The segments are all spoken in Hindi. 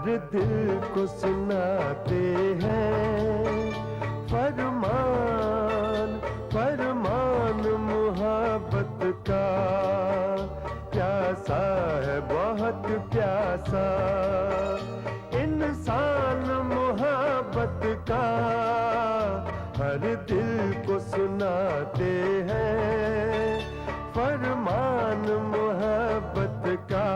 हर दिल को सुनाते हैं फरमान फरमान मोहब्बत का। प्यासा है बहुत प्यासा इंसान मोहब्बत का। हर दिल को सुनाते हैं फरमान मोहब्बत का।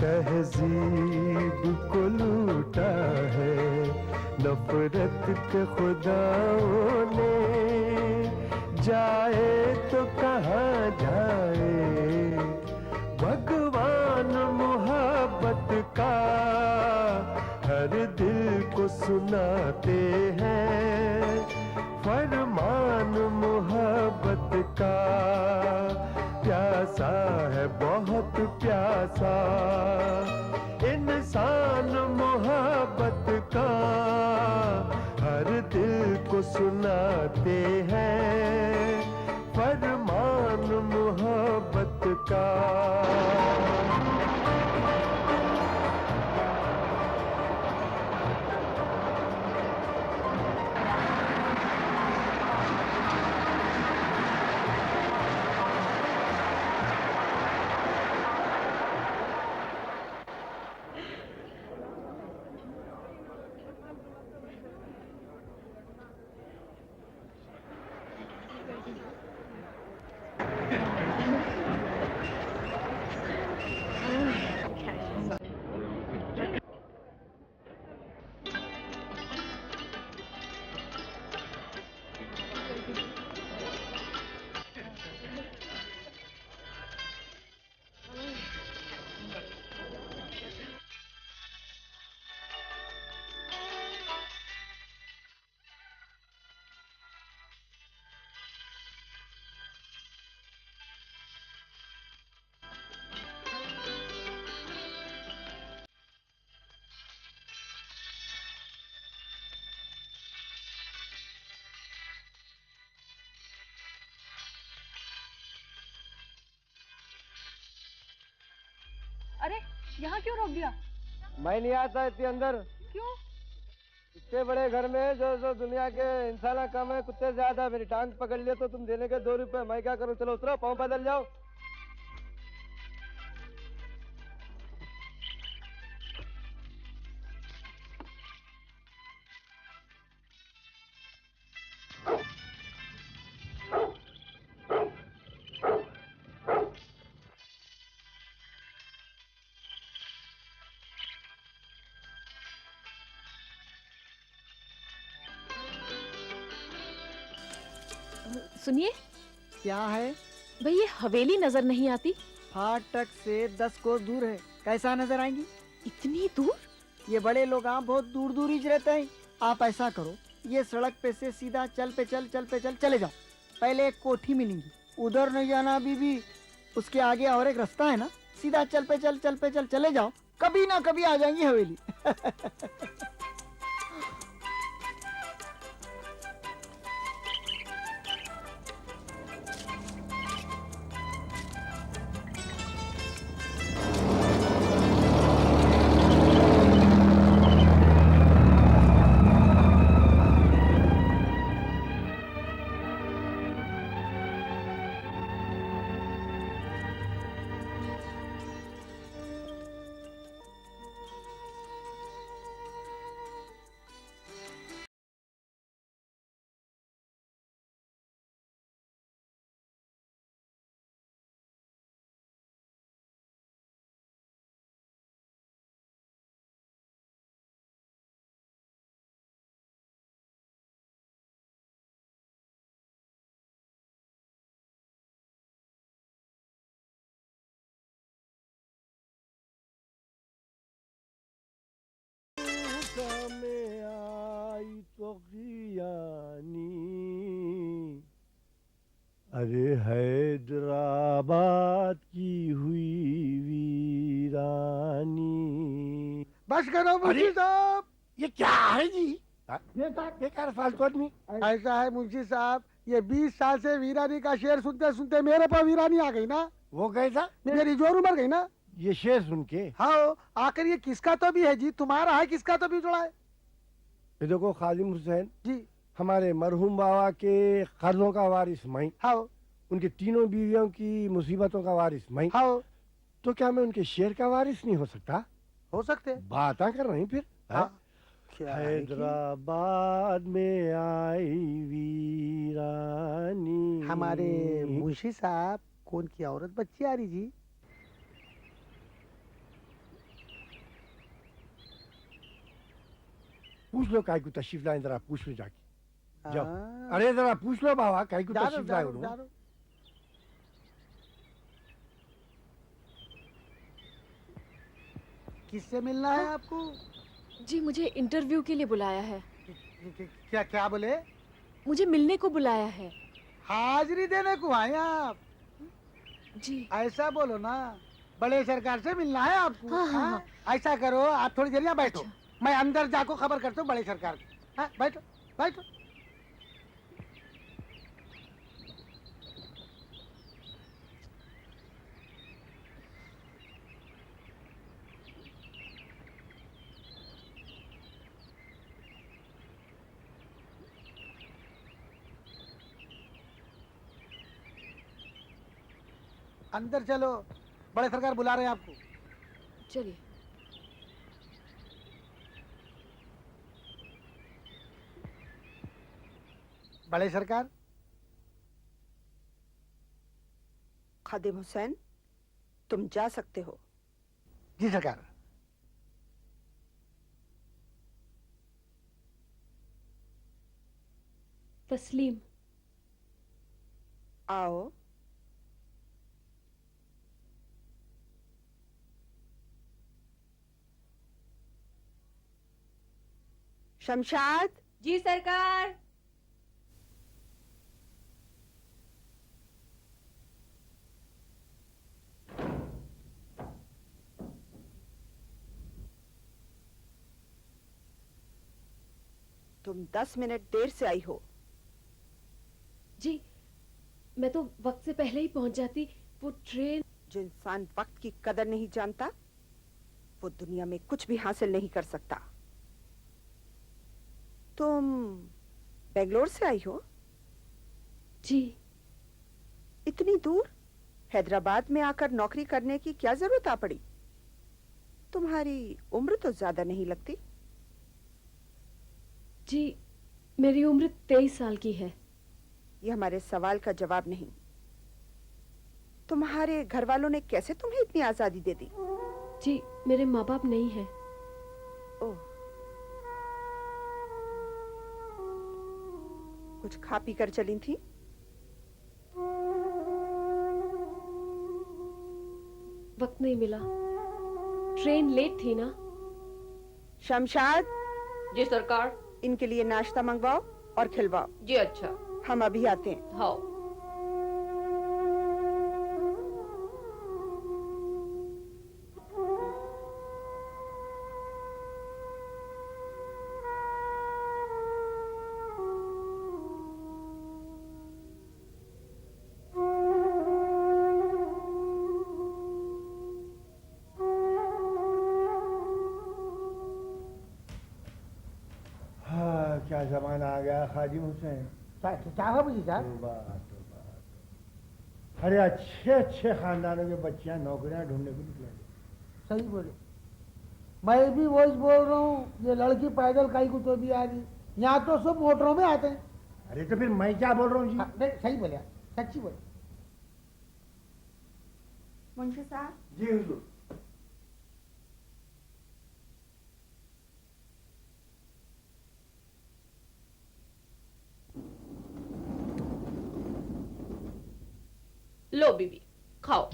तहजीब को लूटा है नफरत के खुदाओं ने। जाए तो कहाँ जाए भगवान मोहब्बत का। हर दिल को सुनाते हैं फरमान मोहब्बत का। प्यासा है बहुत प्यासा इंसान मोहब्बत का। हर दिल को सुनाते हैं फरमान मोहब्बत का। अरे यहाँ क्यों रोक दिया? मैं नहीं आता इतने अंदर। क्यों? इतने बड़े घर में जो दुनिया के इंसान कम है, कुत्ते ज्यादा। मेरी टांग पकड़ लिया तो तुम देने के 2 रुपए, मैं क्या करूँ? चलो उतरो, पाँव पैदल जाओ। सुनिए। क्या है? भाई ये हवेली नजर नहीं आती। फाटक से 10 कोस दूर है। कैसा नजर आएंगी? इतनी दूर? ये बड़े लोग आप बहुत दूर दूर ही रहते हैं। आप ऐसा करो, ये सड़क पे से सीधा चल पे चल चले जाओ। पहले एक कोठी मिलेंगी, उधर नहीं जाना बीबी। उसके आगे और एक रास्ता है ना, सीधा चल पे चल चले जाओ। कभी ना कभी आ जाएंगी हवेली। में आई तो गियानी अरे हैदराबाद की हुई वीरानी। बस करो मुंशी साहब। ये क्या है जी? ये क्या फालतू आदमी? ऐसा है मुंशी साहब, ये 20 साल से वीरानी का शेर सुनते सुनते मेरे पर वीरानी आ गई ना, वो कैसा? मेरी जोर उमर गई ना। ये शेर सुन के? हाँ, आखिर ये किसका तो भी है जी, तुम्हारा है किसका तो भी जुड़ा है ये देखो खालिम हुसैन, जी। हमारे मरहूम बाबा के कर्जों का वारिस मैं, हाँ उनके तीनों बीवियों की मुसीबतों का वारिस मैं, हाँ, तो क्या मैं उनके शेर का वारिस नहीं हो सकता? हो सकते। बात कर रही फिर? हाँ, क्या है कि- हैदराबाद में आई वीरानी। हमारे मुंशी साहब कौन की औरत बच्ची आ रही जी? पूछ लो काय को तशरीफ लाए, जरा पूछ लो जाके। जाओ। हाँ, अरे जरा पूछ लो बाबा काय को जा रहा तशरीफ हूँ, लाए जा रहा हूँ, जा उन्होंने। रहा हूँ। किससे मिलना है आपको? जी मुझे इंटरव्यू के लिए बुलाया है। क्या क्या बोले? मुझे मिलने को बुलाया है। हाजिरी देने को आए आप? जी ऐसा बोलो ना, बड़े सरकार से मिलना है आपको। हाँ, हाँ, हाँ? ऐसा करो, आप थोड़ी देर यहाँ बैठो, अच्छा। मैं अंदर जाको खबर करता हूँ बड़े सरकार को। हाँ, बैठो बैठो। अंदर चलो, बड़े सरकार बुला रहे हैं आपको। चलिए। बड़े सरकार। खादिम हुसैन, तुम जा सकते हो। जी सरकार। तस्लीम। आओ। शमशाद। जी सरकार। तुम 10 मिनट देर से आई हो। जी मैं तो वक्त से पहले ही पहुंच जाती। वो ट्रेन। जो इंसान वक्त की कदर नहीं जानता, वो दुनिया में कुछ भी हासिल नहीं कर सकता। तुम बेंगलोर से आई हो? जी इतनी दूर हैदराबाद में आकर नौकरी करने की क्या जरूरत आ पड़ी? तुम्हारी उम्र तो ज्यादा नहीं लगती। जी मेरी उम्र 23 साल की है। ये हमारे सवाल का जवाब नहीं। तुम्हारे घर वालों ने कैसे तुम्हें इतनी आजादी दे दी? जी मेरे माँ बाप नहीं है। ओह, कुछ खा पी कर चली थी? वक्त नहीं मिला, ट्रेन लेट थी ना। शमशाद, जी सरकार। इनके लिए नाश्ता मंगवाओ और खिलवाओ। जी अच्छा। हम अभी आते हैं। हाँ। हाँ क्या जमाना आ गया खादिम हुसैन। क्या है मुझे साहब? अरे अच्छे अच्छे खानदानों के बच्चियां नौकरियां ढूंढने को निकले। सही बोले, मैं भी वही बोल रहा हूँ, ये लड़की पैदल कहीं को तो भी आ रही, यहाँ तो सब मोटरों में आते हैं। अरे तो फिर मैं क्या बोल रहा हूँ जी? हाँ, नहीं, सही बोले, सच्ची बोले। मुंशी साहब, जी हुजूर। लो बीबी खाओ।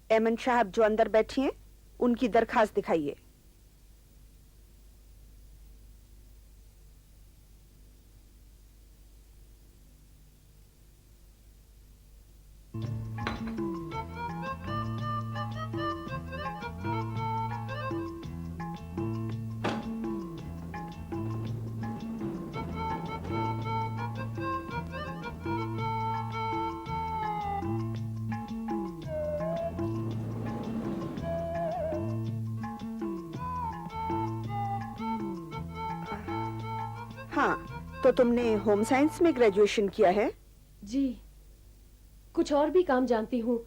एमन साहब जो अंदर बैठी हैं, उनकी दरखास्त दिखाइए। हाँ, तो तुमने होम साइंस में ग्रेजुएशन किया है? जी, कुछ और भी काम जानती हूँ,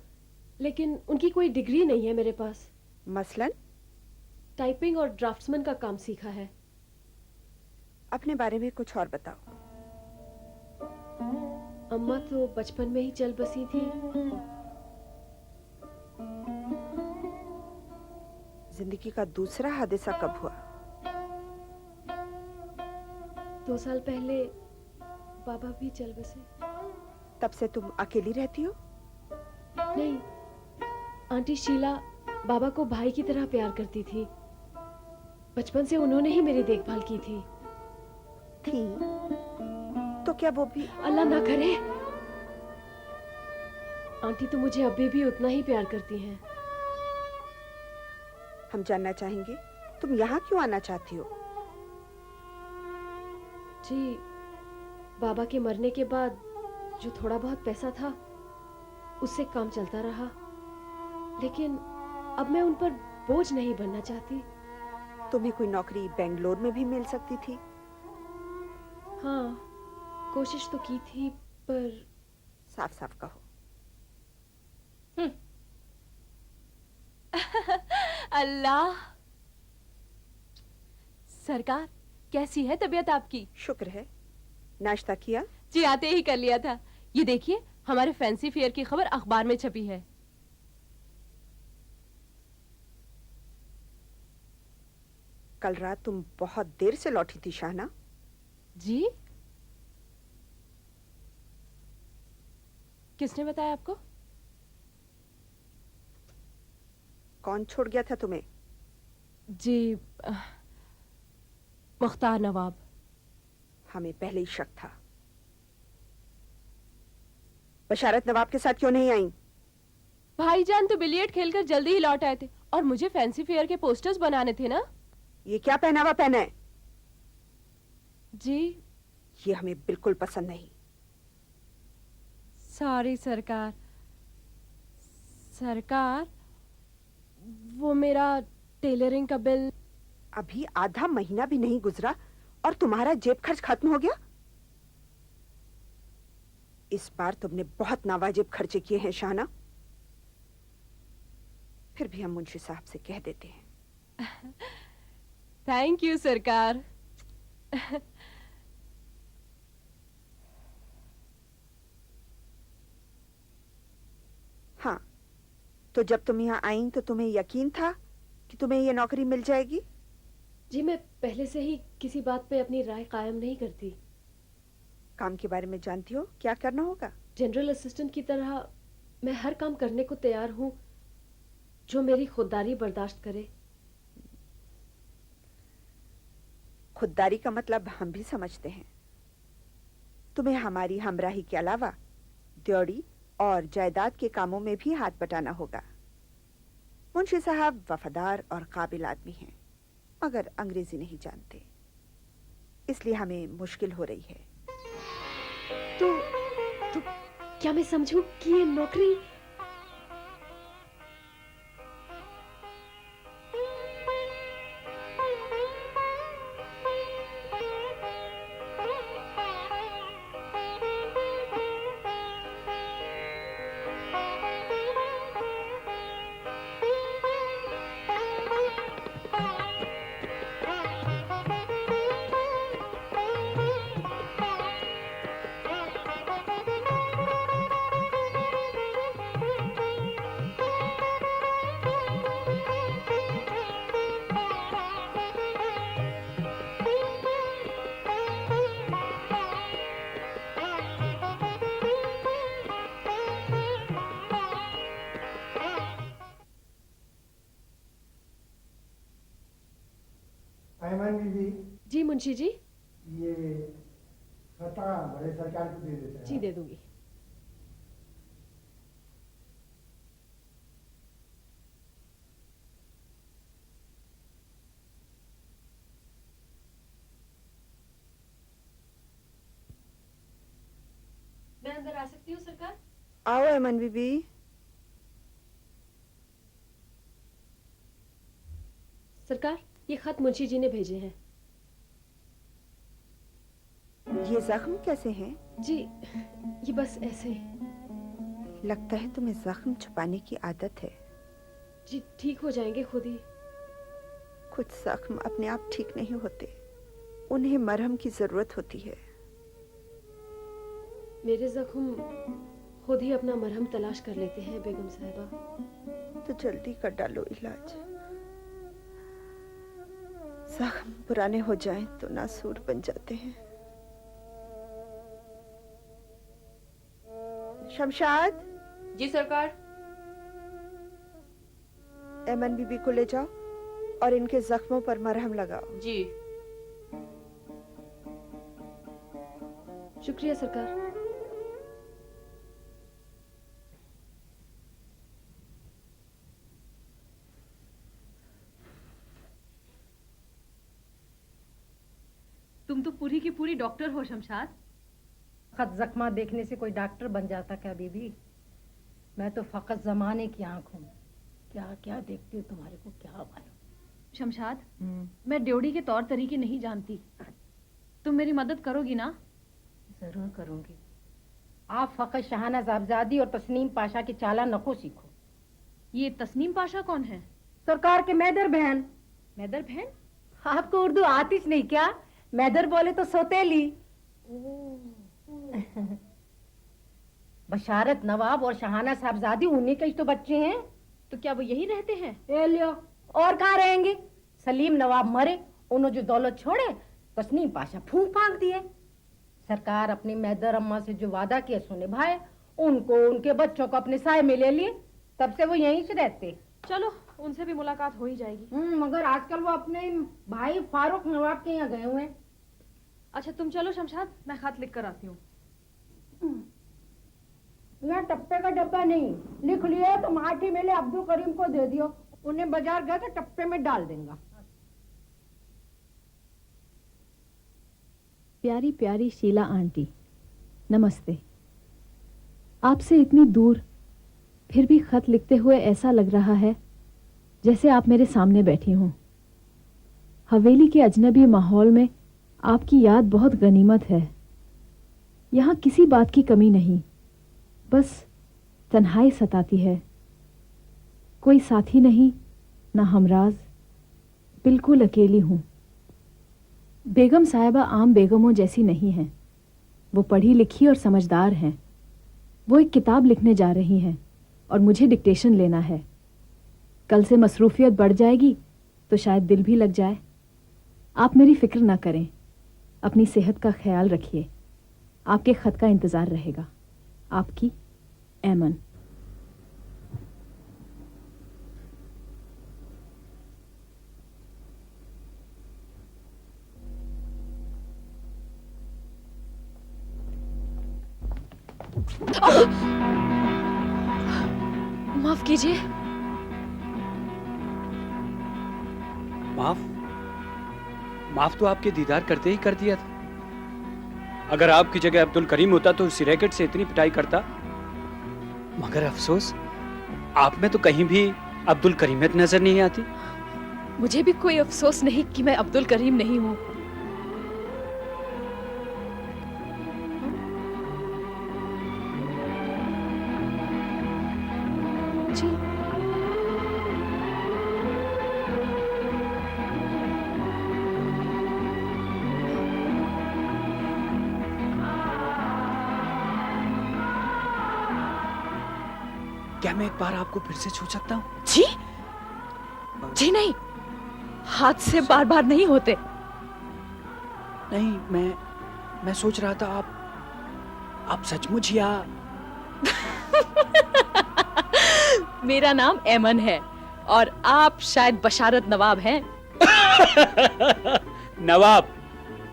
लेकिन उनकी कोई डिग्री नहीं है मेरे पास। मसलन? टाइपिंग और ड्राफ्ट्समैन का काम सीखा है। अपने बारे में कुछ और बताओ। अम्मा तो बचपन में ही चल बसी थी। जिंदगी का दूसरा हादसा कब हुआ? 2 साल पहले बाबा भी चल बसे। तब से तुम अकेली रहती हो? नहीं, आंटी शीला बाबा को भाई की तरह प्यार करती थी। बचपन से उन्होंने ही मेरी देखभाल की थी। तो क्या वो भी? अल्लाह ना करे। आंटी तो मुझे अभी भी उतना ही प्यार करती हैं। हम जानना चाहेंगे तुम यहाँ क्यों आना चाहती हो? जी, बाबा के मरने के बाद जो थोड़ा बहुत पैसा था उससे काम चलता रहा, लेकिन अब मैं उन पर बोझ नहीं बनना चाहती। तुम्हें कोई नौकरी बेंगलोर में भी मिल सकती थी। हाँ, कोशिश तो की थी, पर साफ साफ कहो। अल्लाह। सरकार, कैसी है तबीयत आपकी? शुक्र है। नाश्ता किया? जी, आते ही कर लिया था। ये देखिए, हमारे फैंसी फेयर की खबर अखबार में छपी है। कल रात तुम बहुत देर से लौटी थी शाहना। जी? किसने बताया आपको? कौन छोड़ गया था तुम्हें? जी, मुख्तार नवाब। हमें पहले ही शक था। बशारत नवाब के साथ क्यों नहीं आई? भाईजान तो बिलियर्ड खेलकर जल्दी ही लौट आए थे और मुझे फैंसी फेयर के पोस्टर्स बनाने थे ना। ये क्या पहनावा पहना है? जी, ये हमें बिल्कुल पसंद नहीं। सॉरी सरकार। सरकार, वो मेरा टेलरिंग का बिल। अभी आधा महीना भी नहीं गुजरा और तुम्हारा जेब खर्च खत्म हो गया। इस बार तुमने बहुत नावाजिब खर्चे किए हैं शाहना। फिर भी हम मुंशी साहब से कह देते हैं। थैंक यू सरकार। हाँ, तो जब तुम यहाँ आई तो तुम्हें यकीन था कि तुम्हें ये नौकरी मिल जाएगी? जी, मैं पहले से ही किसी बात पे अपनी राय कायम नहीं करती। काम के बारे में जानती हो क्या करना होगा? जनरल असिस्टेंट की तरह मैं हर काम करने को तैयार हूँ जो मेरी खुददारी बर्दाश्त करे। खुददारी का मतलब हम भी समझते हैं। तुम्हें हमारी हमराही के अलावा ड्योढ़ी और जायदाद के कामों में भी हाथ बटाना होगा। मुंशी साहब वफादार और काबिल आदमी हैं, मगर अंग्रेजी नहीं जानते, इसलिए हमें मुश्किल हो रही है। तो क्या मैं समझूं कि ये नौकरी? मुंशी जी। ये खता बड़े सरकार को दे देते हैं। जी दे दूंगी। मैं अंदर आ सकती हूँ सरकार? आओ एमन बीबी। सरकार, ये खत मुंशी जी ने भेजे हैं। ये जख्म कैसे हैं? जी, ये बस ऐसे। लगता है तुम्हें जख्म छुपाने की आदत है। जी ठीक हो जाएंगे खुद ही। कुछ जख्म अपने आप ठीक नहीं होते, उन्हें मरहम की जरूरत होती है। मेरे जख्म खुद ही अपना मरहम तलाश कर लेते हैं बेगम साहिबा। तो जल्दी कर डालो इलाज। जख्म पुराने हो जाएं तो नासूर बन जाते हैं। शमशाद, जी सरकार। एमन बीबी को ले जाओ और इनके जख्मों पर मरहम लगाओ। जी। शुक्रिया सरकार। तुम तो पूरी की पूरी डॉक्टर हो शमशाद। फकत जख्मा देखने से कोई डॉक्टर बन जाता क्या बीबी? मैं तो फकत जमाने की आंख हूँ। क्या क्या देखती हूँ, तुम्हारे को क्या मालूम। शमशाद, मैं ड्योढ़ी के तौर तरीके नहीं जानती, तुम मेरी मदद करोगी ना? जरूर करूंगी। आप फकत शहाना साहबजादी और तस्नीम पाशा की चाला नको सीखो। ये तस्नीम पाशा कौन है? सरकार के मैदर बहन। मैदर बहन? आपको उर्दू आती नहीं क्या? मैदर बोले तो सोतेली। बशारत नवाब और शहाना साहबजादी उन्हीं के ही तो बच्चे हैं। तो क्या वो यही रहते हैं? ए लियो, और कहाँ रहेंगे? सलीम नवाब मरे, उन्होंने जो दौलत छोड़े तस्नीम पाशा फूंक फांक दिए। सरकार अपनी मैदर अम्मा से जो वादा किया सो निभाए, उनको उनके बच्चों को अपने साए में ले लिए, तब से वो यहीं से रहते। चलो उनसे भी मुलाकात हो ही जाएगी। मगर आजकल वो अपने भाई फारूक नवाब के यहाँ गए हुए हैं। अच्छा तुम चलो शमशाद, मैं खत लिख कर आती हूँ। यहाँ टप्पे का डब्बा नहीं, लिख लिया तो माटी मेले अब्दुल करीम को दे दियो, उन्हें बाजार गए तो टप्पे में डाल देंगे। प्यारी प्यारी शीला आंटी, नमस्ते। आपसे इतनी दूर फिर भी खत लिखते हुए ऐसा लग रहा है जैसे आप मेरे सामने बैठी हों। हवेली के अजनबी माहौल में आपकी याद बहुत गनीमत है। यहाँ किसी बात की कमी नहीं, बस तन्हाई सताती है। कोई साथी नहीं, ना हमराज, बिल्कुल अकेली हूँ। बेगम साहिबा आम बेगमों जैसी नहीं हैं। वो पढ़ी लिखी और समझदार हैं। वो एक किताब लिखने जा रही हैं और मुझे डिक्टेशन लेना है। कल से मसरूफियत बढ़ जाएगी तो शायद दिल भी लग जाए। आप मेरी फिक्र ना करें, अपनी सेहत का ख्याल रखिए। आपके खत का इंतज़ार रहेगा। आपकी ऐमन। माफ कीजिए। माफ तो आपके दीदार करते ही कर दिया था। अगर आपकी जगह अब्दुल करीम होता तो इसी रैकेट से इतनी पिटाई करता। मगर अफसोस, आप में तो कहीं भी अब्दुल करीमियत नजर नहीं आती। मुझे भी कोई अफसोस नहीं कि मैं अब्दुल करीम नहीं हूँ। जी क्या मैं एक बार आपको फिर से छू सकता हूँ? जी जी नहीं, हाथ से बार बार नहीं होते। नहीं, मैं सोच रहा था आप सचमुच या मेरा नाम ऐमन है और आप शायद बशारत नवाब हैं। नवाब?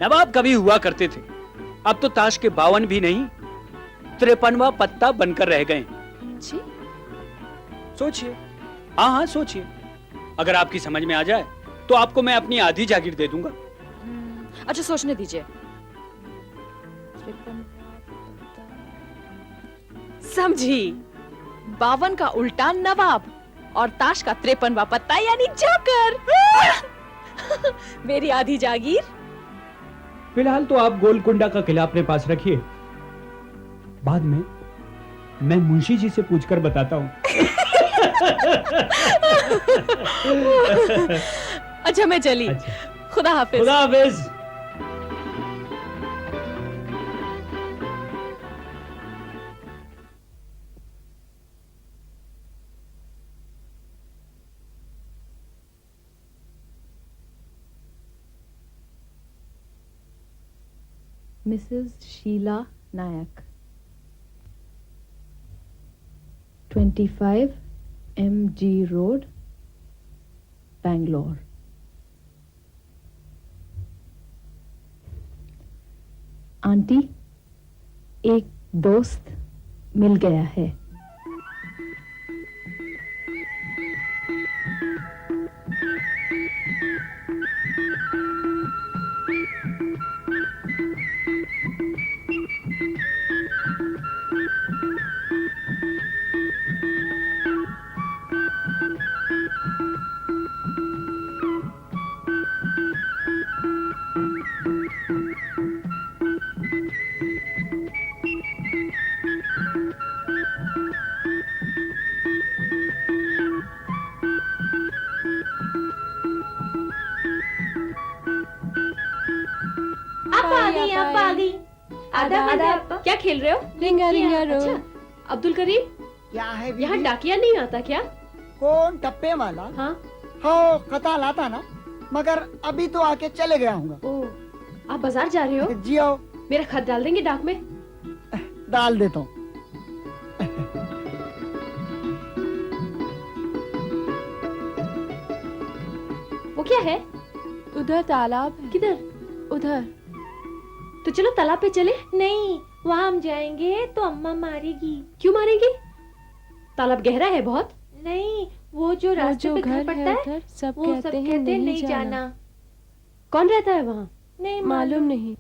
नवाब कभी हुआ करते थे, अब तो ताश के 52 भी नहीं 53वां पत्ता बनकर रह गए। जी सोचिए, हाँ हाँ सोचिए, अगर आपकी समझ में आ जाए तो आपको मैं अपनी आधी जागीर दे दूंगा। अच्छा सोचने दीजिए। समझी, 52 का उल्टा नवाब और ताश का 53वां पत्ता यानी जोकर। मेरी आधी जागीर। फिलहाल तो आप गोलकुंडा का किला अपने पास रखिए, बाद में मैं मुंशी जी से पूछकर बताता हूँ। अच्छा मैं चली। अच्छा। खुदा हाफिज। खुदा हाफिज। मिसेस शीला नायक, 25 MG रोड, बैंगलोर। आंटी, एक दोस्त मिल गया है। आधा क्या खेल रहे हो? रिंगा रिंगा रो। अच्छा, अब्दुल करीम, क्या है बीबी? यहाँ डाकिया नहीं आता क्या? कौन टप्पे वाला? हाँ। हो खता लाता ना, मगर अभी तो आके चले गया हूँ। ओ, आप बाजार जा रहे हो? जी आओ। मेरा खत डाल देंगे डाक में? डाल देता हूँ। वो क्या है? उधर तालाब है। किधर? उधर। तो चलो तालाब पे चले। नहीं, वहाँ हम जाएंगे तो अम्मा मारेगी। क्यों मारेगी? तालाब गहरा है बहुत। नहीं, वो जो रास्ते पे घर पड़ता है, उधर सब वो सब कहते हैं नहीं जाना। कौन रहता है वहाँ? नहीं मालूम नहीं।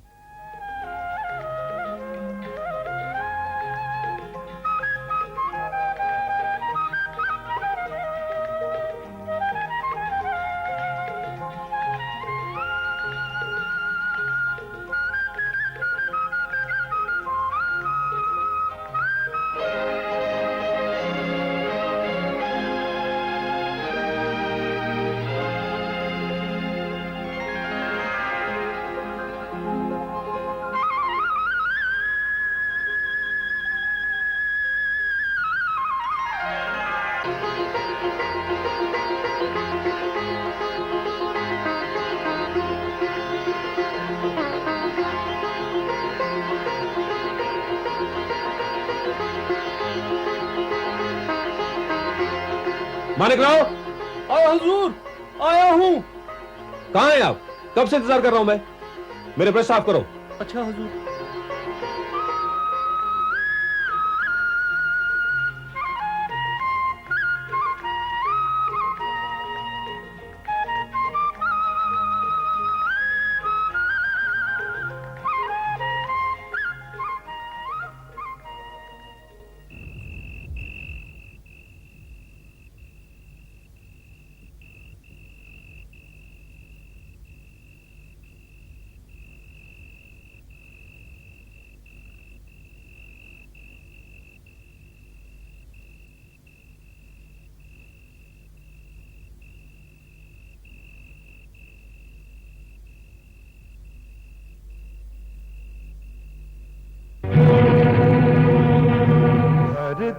मानिक राव, आओ हुजूर, आया हूँ। कहाँ हैं आप? कब से इंतजार कर रहा हूं मैं। मेरे ब्रश साफ करो। अच्छा हुजूर।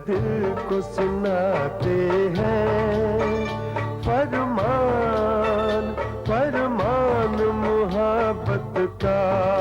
दिल को सुनाते हैं फरमान फरमान मुहब्बत का।